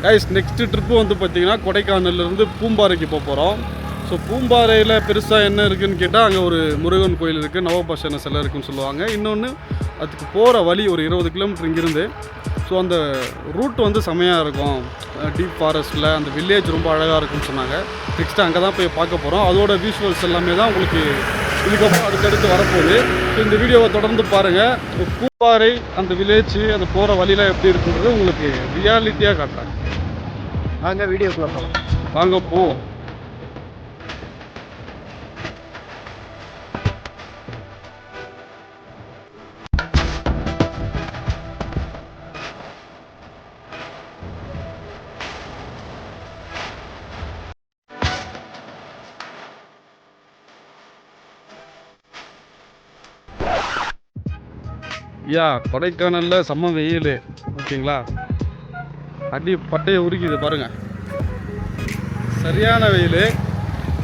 Guys next trip வந்து பார்த்திங்கன்னா கொடைக்கானல்லேருந்து பூம்பாறைக்கு போகிறோம். ஸோ பூம்பாறையில் பெருசாக என்ன இருக்குதுன்னு கேட்டால் அங்கே ஒரு முருகன் கோயில் இருக்குது, நவபாஷான சிலை இருக்குதுன்னு சொல்லுவாங்க. இன்னொன்று அதுக்கு போகிற வழி ஒரு 20 கிலோமீட்டர் இங்கிருந்து. ஸோ அந்த ரூட் வந்து செமையாக இருக்கும், டீப் ஃபாரஸ்ட்டில் அந்த வில்லேஜ் ரொம்ப அழகாக இருக்குன்னு சொன்னாங்க. நெக்ஸ்ட்டு அங்கே தான் போய் பார்க்க போகிறோம். அதோட விஷுவல்ஸ் எல்லாமே தான் உங்களுக்கு இதுக்கப்புறம் அடுத்தடுத்து வரப்போகுது. ஸோ இந்த வீடியோவை தொடர்ந்து பாருங்கள். பூம்பாறை அந்த வில்லேஜ் அந்த போகிற வழியில் எப்படி இருக்குன்றது உங்களுக்கு ரியாலிட்டியாக காட்டுறாங்க. வாங்க வீடியோக்குள்ள போகலாம். வாங்க போ. கொடைக்கானலில் செம்ம வெயில், ஓகேங்களா? அடி பட்டையை உருக்கிது பாருங்கள், சரியான வெயில்.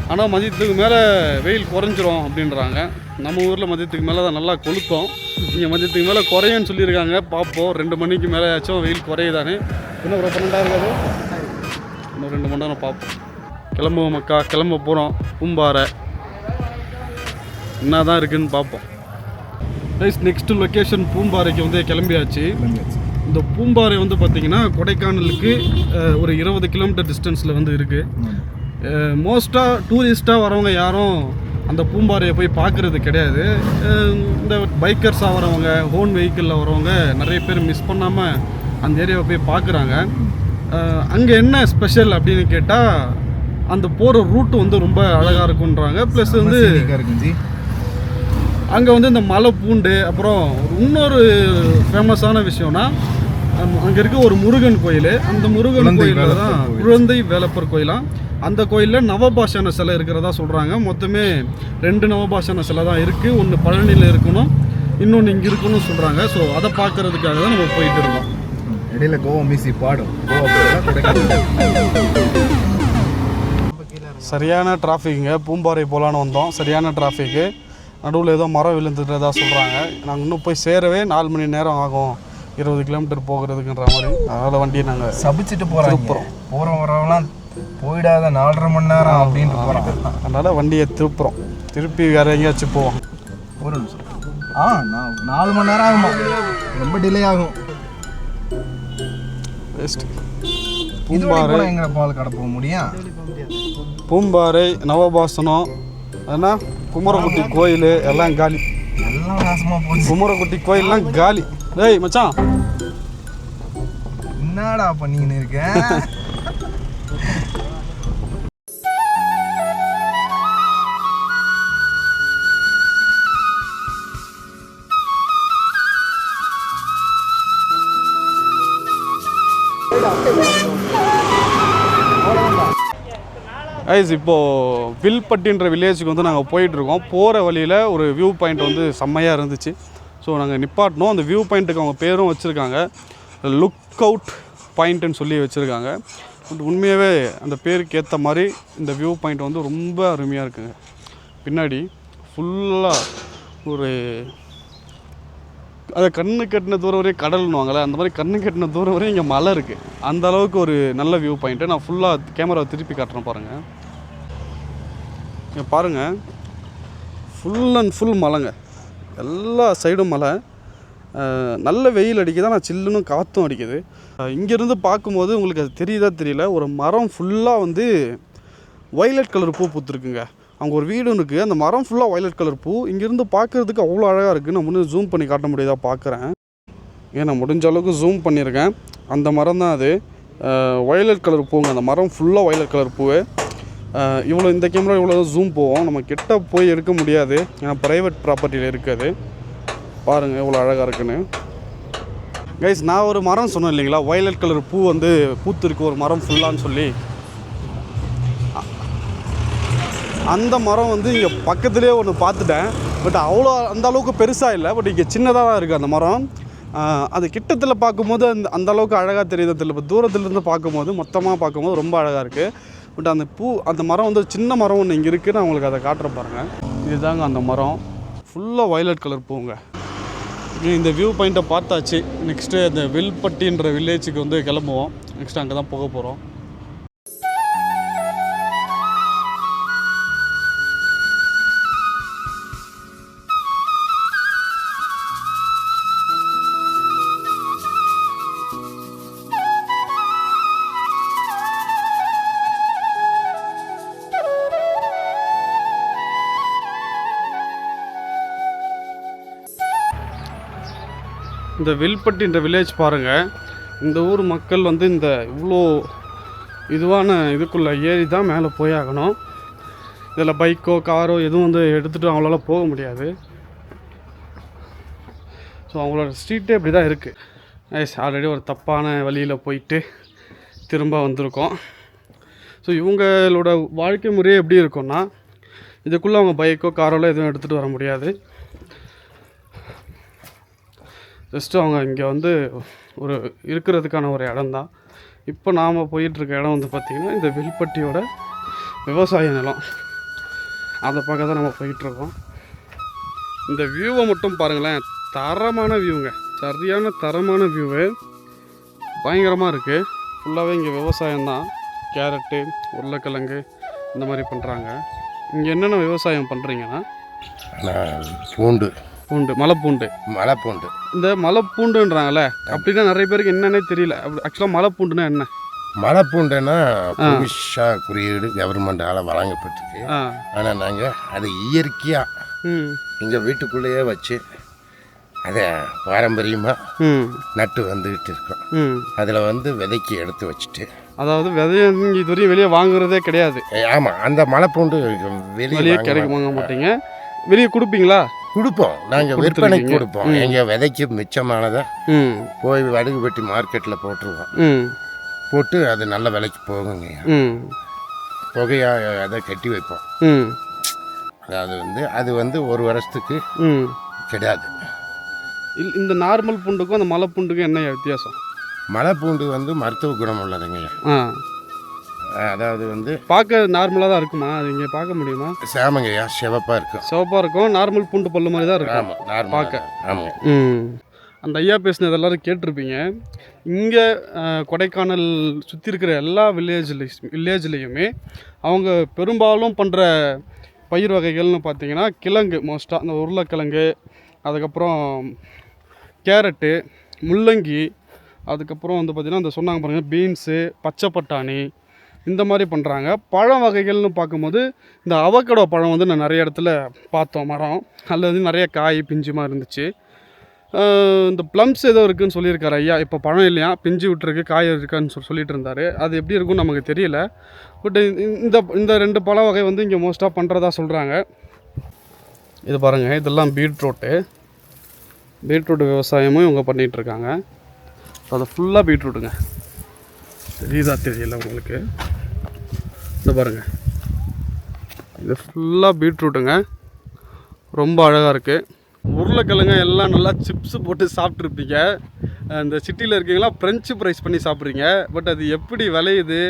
ஆனால் மதியத்துக்கு மேலே வெயில் குறைஞ்சிரும் அப்படின்றாங்க. நம்ம ஊரில் மதியத்துக்கு மேலே தான் நல்லா கொளுத்தோம், இங்கே மதியத்துக்கு மேலே குறையுன்னு சொல்லியிருக்காங்க. பார்ப்போம், 2 மணிக்கு மேலே ஆச்சும் வெயில் குறையுதானே. இன்னும் ஒரு 12 இருக்காது, இன்னும் 2 மணி நேரம் பார்ப்போம். கிளம்புவோம் மக்கா, கிளம்ப போகிறோம். பூம்பாறை என்ன தான் இருக்குதுன்னு பார்ப்போம். நெக்ஸ்ட்டு லொக்கேஷன் பூம்பாறைக்கு வந்து கிளம்பியாச்சு. இந்த பூம்பாறை வந்து பார்த்திங்கன்னா கொடைக்கானலுக்கு ஒரு 20 கிலோமீட்டர் டிஸ்டன்ஸில் வந்து இருக்குது. மோஸ்ட்டாக டூரிஸ்ட்டாக வரவங்க யாரும் அந்த பூம்பாறையை போய் பார்க்குறது கிடையாது. இந்த பைக்கர்ஸாக வரவங்க, ஹோன் வெஹிக்கிளில் வரவங்க நிறைய பேர் மிஸ் பண்ணாமல் அந்த ஏரியாவை போய் பார்க்குறாங்க. அங்கே என்ன ஸ்பெஷல் அப்படின்னு கேட்டால் அந்த போகிற ரூட்டு வந்து ரொம்ப அழகாக இருக்குன்றாங்க. ப்ளஸ் வந்து அங்கே வந்து இந்த மலை பூண்டு, அப்புறம் இன்னொரு ஃபேமஸான விஷயம்னா அங்கே இருக்க ஒரு முருகன் கோயில். அந்த முருகன் கோயிலில் தான் குழந்தை வேலப்பர் கோயிலாம். அந்த கோயிலில் நவபாஷான சிலை இருக்கிறதா சொல்கிறாங்க. மொத்தமே 2 நவபாஷான சிலை தான் இருக்குது. ஒன்று பழனியில் இருக்கணும், இன்னொன்று இங்கே இருக்கணும்னு சொல்கிறாங்க. ஸோ அதை பார்க்கறதுக்காக தான் நம்ம போயிட்டு இருக்கோம். இடையில கோவா மியூசிக் பாடும். சரியான டிராஃபிக்குங்க. பூம்பாறை போகலான்னு வந்தோம், சரியான டிராஃபிக்கு. நடுவில் ஏதோ மரம் விழுந்துட்டுறதா சொல்கிறாங்க. நாங்கள் இன்னும் போய் சேரவே 4 மணி நேரம் ஆகும் 20 கிலோமீட்டர் போகிறதுக்குன்ற மாதிரி. அதனால் வண்டியை நாங்கள் சபிச்சுட்டு போகிறோம். வரவங்களாம் போயிடாத 4.5 மணி நேரம் அப்படின்ட்டு போகிறோம். அதனால் வண்டியை திருப்பி வேறு எங்கேயாச்சும் போவோம். ஒரு நிமிஷம். 4 மணி நேரம் ஆகுமா? ரொம்ப டிலே ஆகும். பெஸ்ட். பூம்பாறை எங்கே பால் கடை போக முடியும்? பூம்பாறை, நவபாசனம், ஏன்னா குமரகுட்டி கோயில் எல்லாம் காலி. எல்லாம் நாசமாக போச்சு. குமரகுட்டி கோயிலெலாம் காலி. டேய் மச்சான், என்னடா பண்ணின்னு இருக்கேன்? இப்போது வில்பட்டின்ற வில்லேஜுக்கு வந்து நாங்கள் போயிட்டுருக்கோம். போகிற வழியில் ஒரு வியூ பாயிண்ட் வந்து செம்மையாக இருந்துச்சு. ஸோ நாங்கள் நிப்பாட்டினோம். அந்த வியூ பாயிண்ட்டுக்கு அவங்க பேரும் வச்சுருக்காங்க, லுக் அவுட் பாயிண்ட்டுன்னு சொல்லி வச்சுருக்காங்க. பட் உண்மையாகவே அந்த பேருக்கு ஏற்ற மாதிரி இந்த வியூ பாயிண்ட் வந்து ரொம்ப அருமையாக இருக்குங்க. பின்னாடி ஃபுல்லாக ஒரு அதை கண்ணு கட்டின தூரம் வரையும் கடல்னுவாங்களே, அந்த மாதிரி கண்ணு கட்டின தூரம் வரையும் இங்கே மலை இருக்குது. அந்த அளவுக்கு ஒரு நல்ல வியூ பாயிண்ட்டு. நான் ஃபுல்லாக கேமராவை திருப்பி காட்டுறேன் பாருங்கள். இங்கே பாருங்கள், ஃபுல் அண்ட் ஃபுல் மலைங்க, எல்லா சைடும் மலை. நல்ல வெயில் அடிக்குது, ஆனால் சில்லுன்னு காற்றும் அடிக்குது. இங்கேருந்து பார்க்கும்போது உங்களுக்கு அது தெரியுதா தெரியல, ஒரு மரம் ஃபுல்லாக வந்து வைலட் கலர் பூ பூத்துருக்குங்க. அங்கே ஒரு வீடு இருக்குது, அந்த மரம் ஃபுல்லாக வைலட் கலர் பூ. இங்கேருந்து பார்க்குறதுக்கு அவ்வளோ அழகாக இருக்குது. நான் முன்னே ஜூம் பண்ணி காட்ட முடியாதா பார்க்குறேன். நான் முடிஞ்ச அளவுக்கு ஜூம் பண்ணியிருக்கேன். அந்த மரம் தான் அது, வைலட் கலர் பூங்க. அந்த மரம் ஃபுல்லாக வைலட் கலர் பூ. இவ்வளோ இந்த கேமரா இவ்வளோ தான் ஜூம் போவோம், நம்ம கிட்ட போய் எடுக்க முடியாது, ஏன்னா ப்ரைவேட் ப்ராப்பர்ட்டியில் இருக்குது. பாருங்கள் எவ்வளோ அழகாக இருக்குன்னு. கைஸ், நான் ஒரு மரம் சொன்னேன் இல்லைங்களா, வைலட் கலர் பூ வந்து பூத்துருக்கு ஒரு மரம் ஃபுல்லான்னு சொல்லி. அந்த மரம் வந்து இங்கே பக்கத்துலேயே ஒன்று பார்த்துட்டேன். பட் அந்த அளவுக்கு பெருசாக இல்லை, பட் இங்கே சின்னதாக தான் இருக்குது அந்த மரம். அது கிட்டத்தில் பார்க்கும்போது அந்த அளவுக்கு அழகாக தெரியுது தெரியல. இப்போ தூரத்துலேருந்து பார்க்கும்போது, மொத்தமாக பார்க்கும்போது ரொம்ப அழகாக இருக்குது. பட் அந்த மரம் வந்து சின்ன மரம் ஒன்று இங்கே இருக்குது. நான் உங்களுக்கு அதை காட்டுற பாருங்கள். இதுதாங்க அந்த மரம், ஃபுல்லாக வைலட் கலர் பூங்க. இந்த வியூ பாயிண்ட்டை பார்த்தாச்சு. நெக்ஸ்ட்டு அந்த வில்பட்டின்ற வில்லேஜுக்கு வந்து கிளம்புவோம். நெக்ஸ்ட்டு அங்கே தான் போக போகிறோம். இந்த வில்பட்டின்ற வில்லேஜ் பாருங்கள். இந்த ஊர் மக்கள் வந்து இந்த இவ்வளோ இதுவான இதுக்குள்ளே ஏறி தான் மேலே போயாகணும். இதில் பைக்கோ காரோ எதுவும் வந்து எடுத்துகிட்டு அவங்களால போக முடியாது. ஸோ அவங்களோட ஸ்ட்ரீட்டே இப்படி தான் இருக்குது. ஆல்ரெடி ஒரு தப்பான வழியில் போயிட்டு திரும்ப வந்திருக்கோம். ஸோ இவங்களோட வாழ்க்கை முறையே எப்படி இருக்கும்னா, இதுக்குள்ளே அவங்க பைக்கோ காரோலாம் எதுவும் எடுத்துகிட்டு வர முடியாது. ஜஸ்ட்டு அவங்க இங்கே வந்து ஒரு இருக்கிறதுக்கான ஒரு இடம் தான். இப்போ நாம் போயிட்டுருக்க இடம் வந்து பார்த்திங்கன்னா இந்த வில்பட்டியோட விவசாய நிலம். அதை பார்க்க தான் நம்ம போயிட்டுருக்கோம். இந்த வியூவை மட்டும் பாருங்களேன், தரமான வியூங்க, சரியான தரமான வியூவு, பயங்கரமாக இருக்குது. ஃபுல்லாகவே இங்கே விவசாயம்தான். கேரட்டு, உருளைக்கிழங்கு இந்த மாதிரி பண்ணுறாங்க. இங்கே என்னென்ன விவசாயம் பண்ணுறீங்கன்னா, பூண்டு மலைப்பூண்டு. இந்த மலைப்பூண்டுன்றாங்கல்ல, அப்படின்னா நிறைய பேருக்கு என்னன்னே தெரியல. ஆக்சுவலாக மலைப்பூண்டுனா என்ன? மலைப்பூண்டுன்னா புதுசா குறியீடு கவர்மெண்டால் வழங்கப்பட்டிருக்கு. ஆனால் நாங்கள் அதை இயற்கையாக எங்கள் வீட்டுக்குள்ளேயே வச்சு அதை பாரம்பரியமாக நட்டு வந்துக்கிட்டு இருக்கோம். அதில் வந்து விதைக்கு எடுத்து வச்சுட்டு, அதாவது விதையை இது வரையும் வெளியே வாங்குறதே கிடையாது. ஆமாம், அந்த மலைப்பூண்டு வெளியே கிடைக்க வாங்க மாட்டீங்க, வெளியே கொடுப்பீங்களா? கொடுப்போம், நாங்கள் விற்பனைக்கு கொடுப்போம். எங்கள் விதைக்கு மிச்சமானதை போய் வடுகுபட்டி மார்க்கெட்டில் போட்டுருவோம். போட்டு அது நல்ல விலைக்கு போகுங்க. புகையாக அதை கட்டி வைப்போம். அது வந்து ஒரு வருஷத்துக்கு கிடையாது. இந்த நார்மல் பூண்டுக்கும் அந்த மலை பூண்டுக்கும் என்ன வித்தியாசம்? மலை பூண்டு வந்து மருத்துவ குணம் உள்ளதுங்க. அதாவது வந்து பார்க்க நார்மலாக தான் இருக்குமா? அது இங்கே பார்க்க முடியுமா? சாமங்கய்யா, சிவப்பாக இருக்கும். நார்மல் பூண்டு பல்லு மாதிரி தான் இருக்கும். ஆமாம், பார்க்க. ஆமாம். அந்த ஐயா பேசினது எல்லோரும் கேட்டிருப்பீங்க. இங்கே கொடைக்கானல் சுற்றி இருக்கிற எல்லா வில்லேஜ்லேயுமே அவங்க பெரும்பாலும் பண்ணுற பயிர் வகைகள்னு பார்த்தீங்கன்னா கிழங்கு, மோஸ்ட்டாக இந்த உருளைக்கிழங்கு, அதுக்கப்புறம் கேரட்டு, முள்ளங்கி, அதுக்கப்புறம் வந்து பார்த்திங்கன்னா இந்த சொன்னாங்க பாருங்கள் பீன்ஸு, பச்சை பட்டாணி, இந்த மாதிரி பண்ணுறாங்க. பழம் வகைகள்னு பார்க்கும்போது இந்த அவக்கடோ பழம் வந்து நான் நிறைய இடத்துல பார்த்தோம். மரம் அல்லது நிறைய காய் பிஞ்சுமாக இருந்துச்சு. இந்த ப்ளம்ஸ் ஏதோ இருக்குதுன்னு சொல்லியிருக்காரு ஐயா. இப்போ பழம் இல்லையா, பிஞ்சு விட்டுருக்கு, காய் இருக்கான்னு சொல்லிட்டு இருந்தார். அது எப்படி இருக்குன்னு நமக்கு தெரியல. பட் இந்த 2 பழ வகை வந்து இங்கே மோஸ்ட்டாக பண்ணுறதா சொல்கிறாங்க. இது பாருங்கள், இதெல்லாம் பீட்ரூட்டு விவசாயமும் இவங்க பண்ணிகிட்ருக்காங்க. அது ஃபுல்லாக பீட்ரூட்டுங்க. தெரியுதா தெரியல உங்களுக்கு? இந்த பாருங்கள், இது ஃபுல்லாக பீட்ரூட்டுங்க. ரொம்ப அழகாக இருக்குது. உருளைக்கிழங்கு எல்லாம் நல்லா சிப்ஸு போட்டு சாப்பிட்ருப்பீங்க. இந்த சிட்டியில் இருக்கீங்களா ஃப்ரெஞ்சு ஃப்ரைஸ் பண்ணி சாப்பிட்றீங்க. பட் அது எப்படி விளையுது,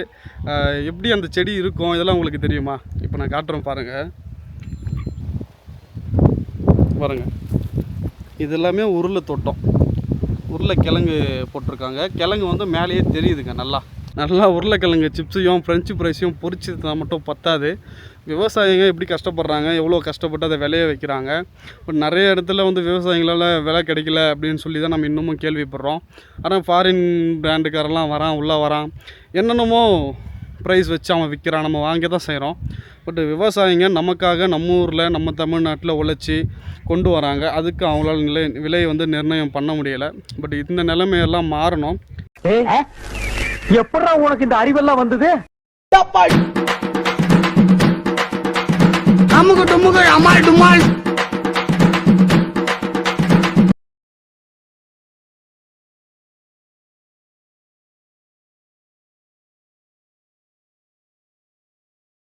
எப்படி அந்த செடி இருக்கும், இதெல்லாம் உங்களுக்கு தெரியுமா? இப்போ நான் காட்டுறேன் பாருங்கள். இது எல்லாமே உருளைக்கிழங்கு போட்டிருக்காங்க. கிழங்கு வந்து மேலேயே தெரியுதுங்க. நல்லா உருளைக்கிழங்கு சிப்ஸையும் ஃப்ரெஞ்சு ஃப்ரைஸையும் பொரிச்சதுனா மட்டும் பத்தாது. விவசாயிங்க எப்படி கஷ்டப்படுறாங்க, எவ்வளோ கஷ்டப்பட்டு அதை விளைய வைக்கிறாங்க. பட் நிறைய இடத்துல வந்து விவசாயிகளால் விலை கிடைக்கல அப்படின்னு சொல்லி தான் நம்ம இன்னமும் கேள்விப்படுறோம். ஆனால் ஃபாரின் பிராண்டுக்காரெல்லாம் உள்ளே வரான், என்னென்னமோ ப்ரைஸ் வச்சு அவன் விற்கிறான், நம்ம வாங்கி தான் செய்கிறோம். பட் விவசாயிங்க நமக்காக நம்ம ஊரில் நம்ம தமிழ்நாட்டில் உழைச்சி கொண்டு வராங்க. அதுக்கு அவங்களால விலையை வந்து நிர்ணயம் பண்ண முடியலை. பட் இந்த நிலைமையெல்லாம் மாறணும். எப்படா உனக்கு இந்த அறிவெல்லாம் வந்தது? அமுக டுமுக அமால் டுமால்.